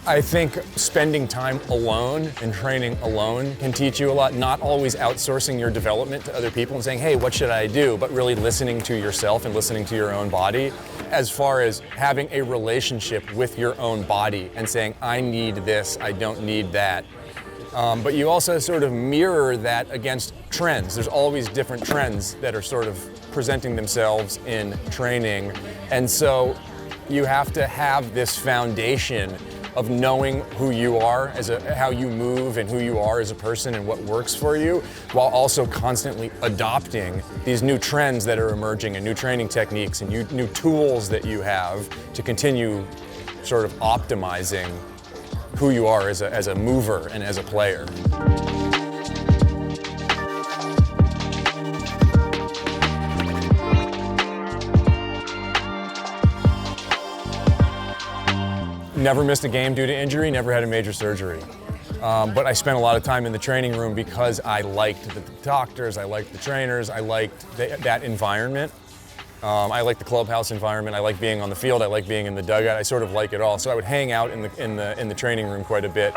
I think spending time alone and training alone can teach you a lot, not always outsourcing your development to other people and saying, hey, what should I do? But really listening to yourself and listening to your own body, as far as having a relationship with your own body and saying, I need this, I don't need that. But you also sort of mirror that against trends. There's always different trends that are sort of presenting themselves in training. And so you have to have this foundation of knowing who you are, how you move and who you are as a person and what works for you, while also constantly adopting these new trends that are emerging and new training techniques and new tools that you have to continue sort of optimizing who you are as a mover and as a player. Never missed a game due to injury, never had a major surgery. But I spent a lot of time in the training room because I liked the doctors, I liked the trainers, I liked that environment. I like the clubhouse environment, I like being on the field, I like being in the dugout, I sort of like it all. So I would hang out in the training room quite a bit.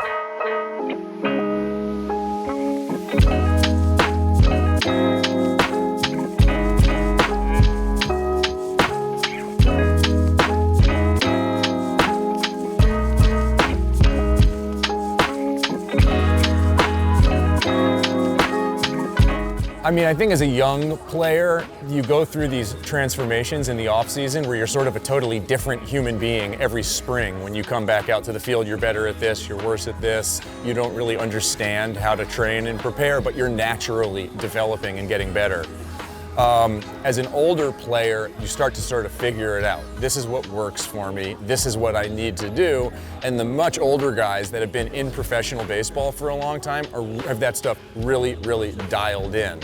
I mean, I think as a young player, you go through these transformations in the off season where you're sort of a totally different human being every spring. When you come back out to the field, you're better at this, you're worse at this. You don't really understand how to train and prepare, but you're naturally developing and getting better. As an older player, you start to sort of figure it out. This is what works for me. This is what I need to do. And the much older guys that have been in professional baseball for a long time have that stuff really, really dialed in.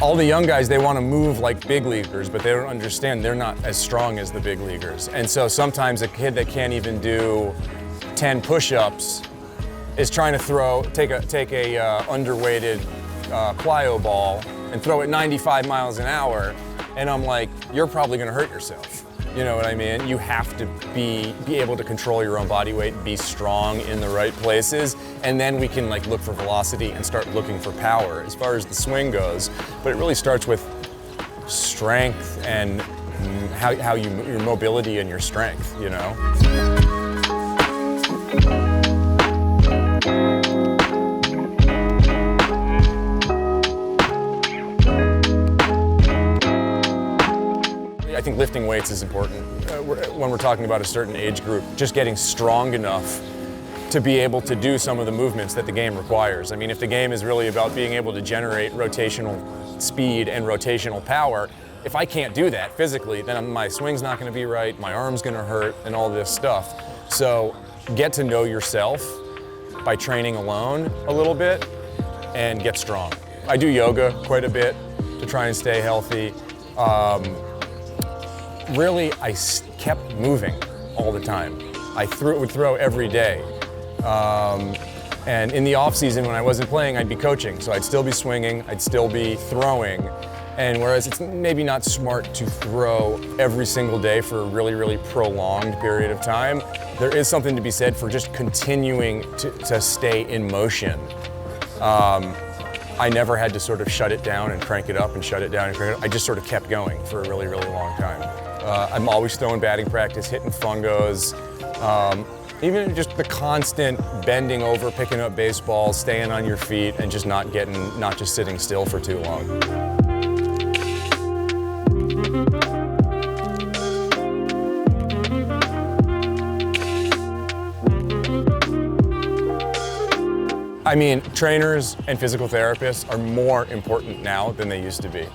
All the young guys, they want to move like big leaguers, but they don't understand they're not as strong as the big leaguers. And so sometimes a kid that can't even do 10 push-ups is trying to take a underweighted plyo ball and throw it 95 miles an hour. And I'm like, you're probably going to hurt yourself. You know what I mean? You have to be able to control your own body weight, be strong in the right places, and then we can like look for velocity and start looking for power as far as the swing goes. But it really starts with strength and your mobility and your strength, you know? I think lifting weights is important when we're talking about a certain age group. Just getting strong enough to be able to do some of the movements that the game requires. I mean, if the game is really about being able to generate rotational speed and rotational power, if I can't do that physically, then my swing's not going to be right, my arm's going to hurt, and all this stuff. So get to know yourself by training alone a little bit and get strong. I do yoga quite a bit to try and stay healthy. Really, I kept moving all the time. I would throw every day. And in the off season when I wasn't playing, I'd be coaching. So I'd still be swinging, I'd still be throwing. And whereas it's maybe not smart to throw every single day for a really, really prolonged period of time, there is something to be said for just continuing to stay in motion. I never had to sort of shut it down and crank it up and shut it down and crank it up. I just sort of kept going for a really, really long time. I'm always throwing batting practice, hitting fungos, even just the constant bending over, picking up baseballs, staying on your feet, and just not just sitting still for too long. I mean, trainers and physical therapists are more important now than they used to be,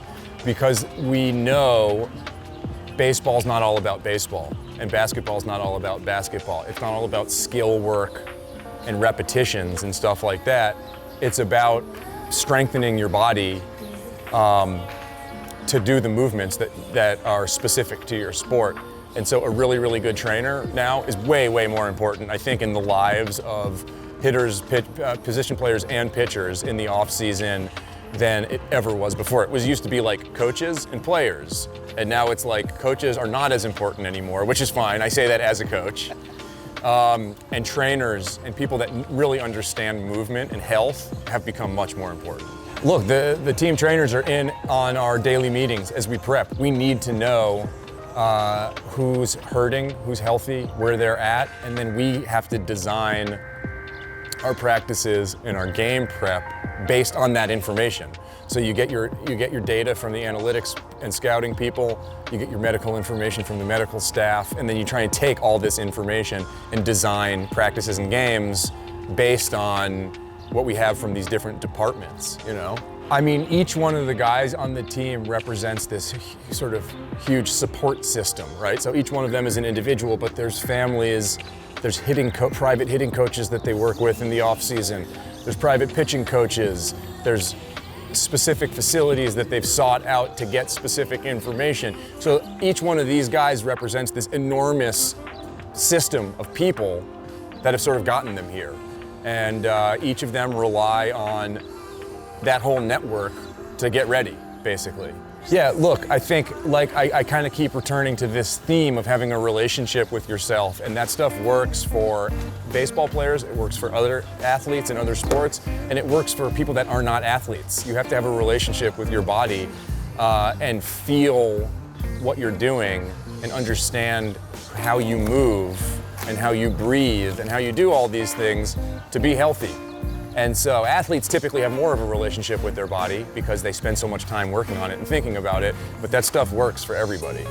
because we know baseball's not all about baseball and basketball's not all about basketball. It's not all about skill work and repetitions and stuff like that. It's about strengthening your body to do the movements that are specific to your sport. And so a really, really good trainer now is way, way more important, I think, in the lives of hitters, position players, and pitchers in the off season than it ever was before. It used to be like coaches and players, and now it's like coaches are not as important anymore, which is fine. I say that as a coach. And trainers and people that really understand movement and health have become much more important. Look, the team trainers are in on our daily meetings as we prep. We need to know who's hurting, who's healthy, where they're at, and then we have to design our practices and our game prep based on that information. So you get your data from the analytics and scouting people, you get your medical information from the medical staff, and then you try and take all this information and design practices and games based on what we have from these different departments, you know? I mean, each one of the guys on the team represents this sort of huge support system, right? So each one of them is an individual, but there's families, there's private hitting coaches that they work with in the off season. There's private pitching coaches. There's specific facilities that they've sought out to get specific information. So each one of these guys represents this enormous system of people that have sort of gotten them here. And each of them rely on that whole network to get ready, basically. Yeah, look, I think I kind of keep returning to this theme of having a relationship with yourself, and that stuff works for baseball players, it works for other athletes in other sports, and it works for people that are not athletes. You have to have a relationship with your body and feel what you're doing and understand how you move and how you breathe and how you do all these things to be healthy. And so athletes typically have more of a relationship with their body because they spend so much time working on it and thinking about it, but that stuff works for everybody.